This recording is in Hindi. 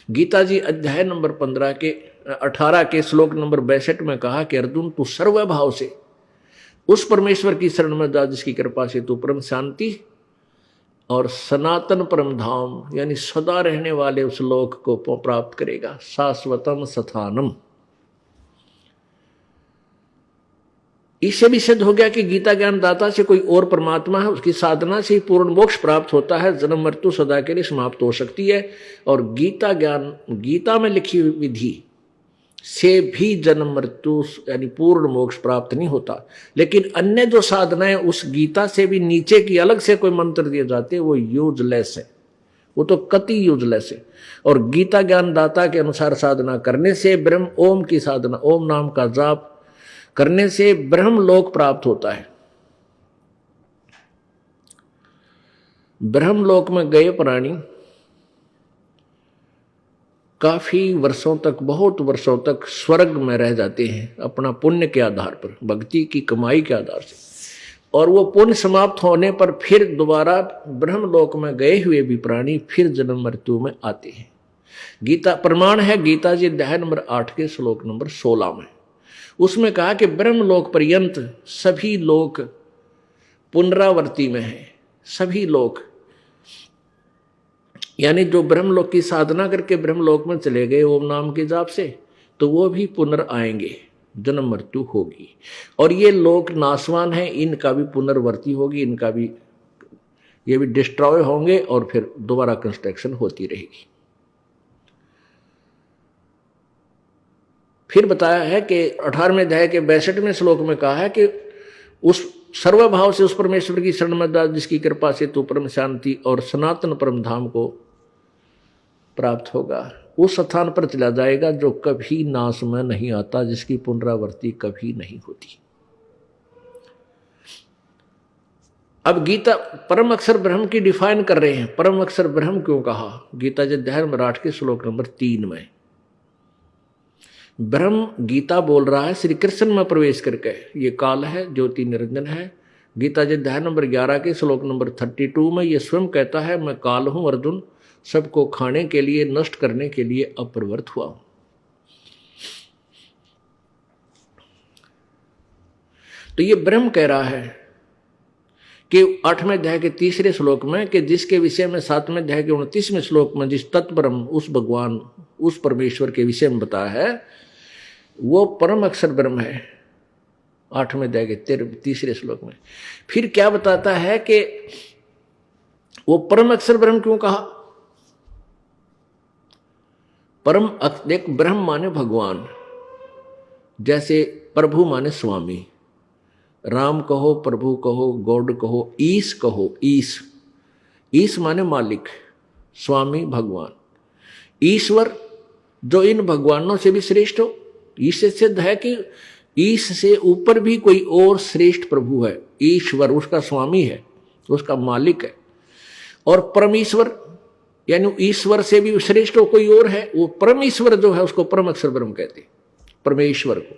गीता जी अध्याय नंबर 18 के श्लोक नंबर 62 में कहा कि अर्जुन तू सर्वभाव से उस परमेश्वर की शरण में जा जिसकी कृपा से तू परम शांति और सनातन परम धाम यानी सदा रहने वाले उस लोक को प्राप्त करेगा। शाश्वतम स्थानम। इससे भी सिद्ध हो गया कि गीता ज्ञान दाता से कोई और परमात्मा है, उसकी साधना से ही पूर्ण मोक्ष प्राप्त होता है, जन्म मृत्यु सदा के लिए समाप्त हो सकती है। और गीता ज्ञान, गीता में लिखी हुई विधि से भी जन्म मृत्यु यानी पूर्ण मोक्ष प्राप्त नहीं होता। लेकिन अन्य जो साधनाएं उस गीता से भी नीचे की अलग से कोई मंत्र दिए जाते हैं वो यूजलेस है, वो तो कति यूजलेस है। और गीता ज्ञान दाता के अनुसार साधना करने से ब्रह्म ओम की साधना, ओम नाम का जाप करने से ब्रह्म लोक प्राप्त होता है। ब्रह्म लोक में गए प्राणी काफी वर्षों तक, बहुत वर्षों तक स्वर्ग में रह जाते हैं अपना पुण्य के आधार पर, भक्ति की कमाई के आधार से। और वो पुण्य समाप्त होने पर फिर दोबारा ब्रह्म लोक में गए हुए भी प्राणी फिर जन्म मृत्यु में आते हैं। गीता प्रमाण है गीता जी अध्याय नंबर 8 के श्लोक नंबर 16 में। उसमें कहा कि ब्रह्मलोक पर्यंत सभी लोग पुनरावर्ती में हैं। सभी लोग यानी जो ब्रह्मलोक की साधना करके ब्रह्मलोक में चले गए ओम नाम के जाप से, तो वो भी पुनर् आएंगे, जन्म मृत्यु होगी। और ये लोक नाशवान है, इनका भी पुनर्वर्ती होगी, इनका भी, ये भी डिस्ट्रॉय होंगे और फिर दोबारा कंस्ट्रक्शन होती रहेगी। फिर बताया है कि 18वें अध्याय के 62वें श्लोक में कहा है कि उस सर्वभाव से उस परमेश्वर की शरण में जा जिसकी कृपा से तू परम शांति और सनातन परम धाम को प्राप्त होगा। उस स्थान पर चला जाएगा जो कभी नाश में नहीं आता, जिसकी पुनरावृत्ति कभी नहीं होती। अब गीता परम अक्षर ब्रह्म की डिफाइन कर रहे हैं। परम अक्षर ब्रह्म क्यों कहा? गीता जी अध्याय नंबर 8 के श्लोक नंबर 3 में ब्रह्म गीता बोल रहा है श्री कृष्ण में प्रवेश करके, ये काल है, ज्योति निरंजन है। गीता जी अध्याय नंबर 11 के श्लोक नंबर 32 में ये स्वयं कहता है मैं काल हूं अर्जुन, सबको खाने के लिए, नष्ट करने के लिए अप्रवृत्त हुआ हूं। तो ये ब्रह्म कह रहा है कि 8वें अध्याय के 3रे श्लोक में कि जिसके विषय में 7वें अध्याय के 29वें श्लोक में जिस तत्ब्रह्म, उस भगवान, उस परमेश्वर के विषय में बताया है वो परम अक्षर ब्रह्म है। 8वें अध्याय के 3रे श्लोक में फिर क्या बताता है कि वो परम अक्षर ब्रह्म क्यों कहा? परम देख, ब्रह्म माने भगवान, जैसे प्रभु माने स्वामी, राम कहो, प्रभु कहो, गॉड कहो, ईश कहो। ईश माने मालिक, स्वामी भगवान, ईश्वर जो इन भगवानों से भी श्रेष्ठ हो। इससे सिद्ध है कि ईश से ऊपर भी कोई और श्रेष्ठ प्रभु है। ईश्वर उसका स्वामी है, उसका मालिक है। और परमेश्वर यानी ईश्वर से भी श्रेष्ठ कोई और है, वो परमेश्वर जो है उसको परम अक्षर ब्रह्म कहते हैं, परमेश्वर को।